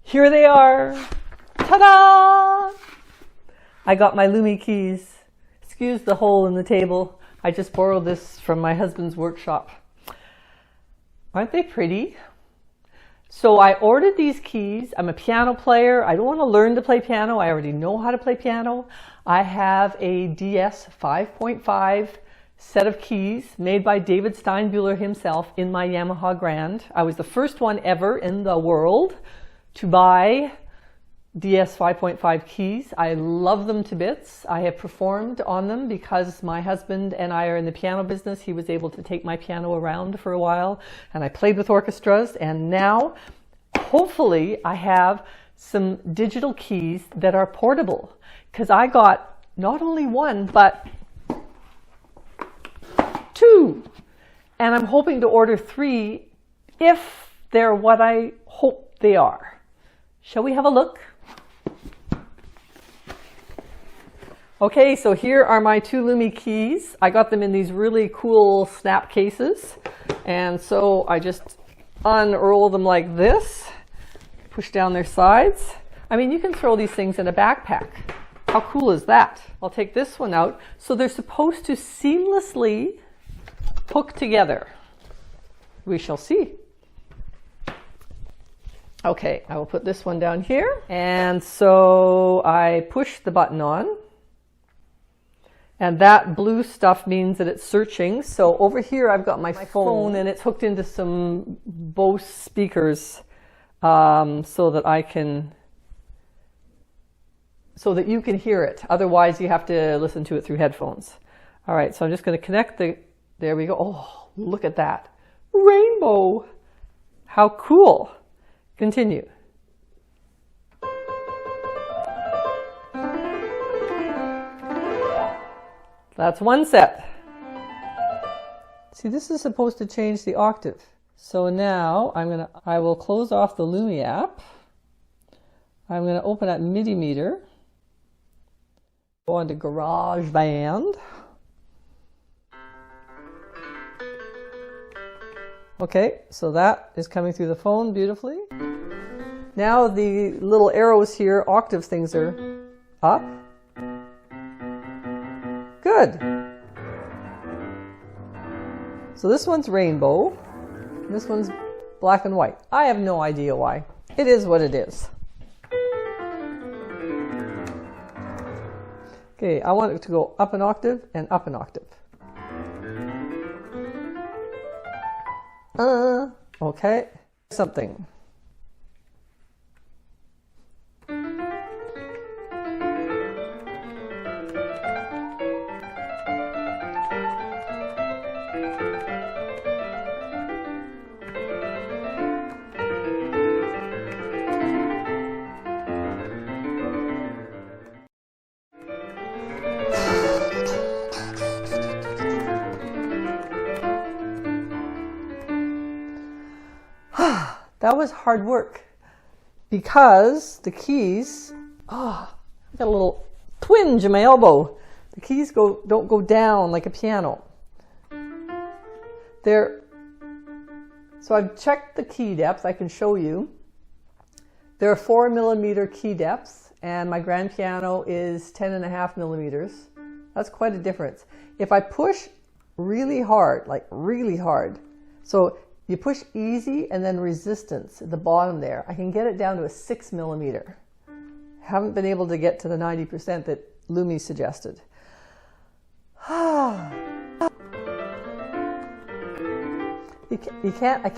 Here they are. Ta-da! I got my LUMI keys. Excuse the hole in the table. I just borrowed this from my husband's workshop. Aren't they pretty? So I ordered these keys. I'm a piano player. I don't want to learn to play piano. I already know how to play piano. I have a DS 5.5 set of keys made by David Steinbuehler himself in my Yamaha Grand. I was the first one ever in the world to buy DS 5.5 keys. I love them to bits. I have performed on them because my husband and I are in the piano business. He was able to take my piano around for a while, and I played with orchestras, and now hopefully I have some digital keys that are portable, because I got not only one but two, and I'm hoping to order 3 if they're what I hope they are. Shall we have a look? Okay, so here are my 2 LUMI keys. I got them in these really cool snap cases, and so I just unroll them like this, push down their sides. I mean, you can throw these things in a backpack. How cool is that? I'll take this one out. So they're supposed to seamlessly hook together. We shall see. Okay, I will put this one down here. And so I push the button on. And that blue stuff means that it's searching. So over here I've got my phone, and it's hooked into some Bose speakers so that you can hear it. Otherwise you have to listen to it through headphones. All right, so I'm just going to connect there we go. Oh, look at that. Rainbow. How cool. Continue. That's one set. See, this is supposed to change the octave. So now I will close off the LUMI app. I'm going to open up MIDI meter. Go on to GarageBand. Okay, so that is coming through the phone beautifully. Now the little arrows here, octave things are up. Good. So this one's rainbow. This one's black and white. I have no idea why. It is what it is. Okay, I want it to go up an octave and up an octave. Okay, something. That was hard work because the keys, I got a little twinge in my elbow. The keys don't go down like a piano. So I've checked the key depth. I can show you. There are 4 millimeter key depths, and my grand piano is 10.5 millimeters. That's quite a difference. If I push really hard, like really hard, so you push easy and then resistance at the bottom there, I can get it down to a 6 millimeter. Haven't been able to get to the 90% that LUMI suggested. I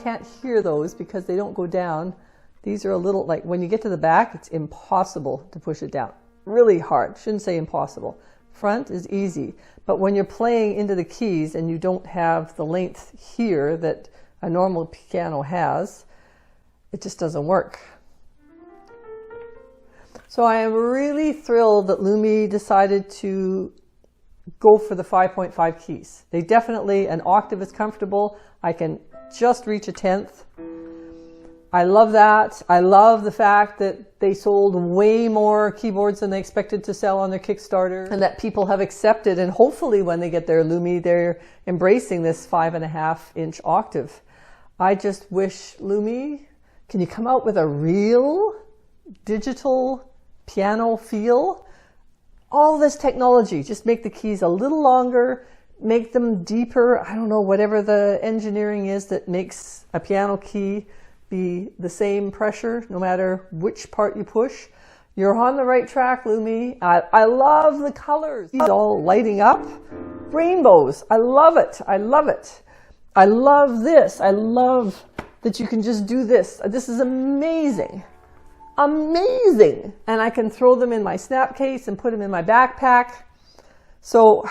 can't hear those because they don't go down. These are a little, like when you get to the back, it's impossible to push it down. Really hard, shouldn't say impossible. Front is easy, but when you're playing into the keys and you don't have the length here that a normal piano has, it just doesn't work. So I am really thrilled that LUMI decided to go for the 5.5 keys. They definitely, an octave is comfortable. I can just reach a 10th. I love that. I love the fact that they sold way more keyboards than they expected to sell on their Kickstarter, and that people have accepted, and hopefully when they get their LUMI, they're embracing this 5.5-inch octave. I just wish, LUMI, can you come out with a real digital piano feel. All this technology, just make the keys a little longer, make them deeper. I don't know, whatever the engineering is that makes a piano key be the same pressure no matter which part you push. You're on the right track, LUMI. I love the colors. These all lighting up. Rainbows. I love it. I love it. I love this. I love that you can just do this. This is amazing. Amazing. And I can throw them in my snap case and put them in my backpack. So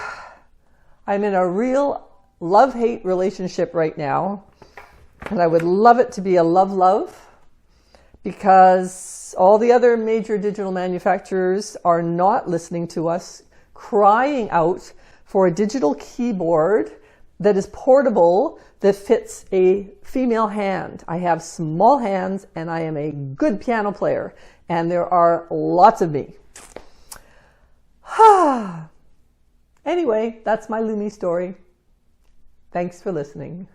I'm in a real love-hate relationship right now. And I would love it to be a love-love, because all the other major digital manufacturers are not listening to us, crying out for a digital keyboard that is portable, that fits a female hand. I have small hands and I am a good piano player, and there are lots of me. Anyway, that's my LUMI story. Thanks for listening.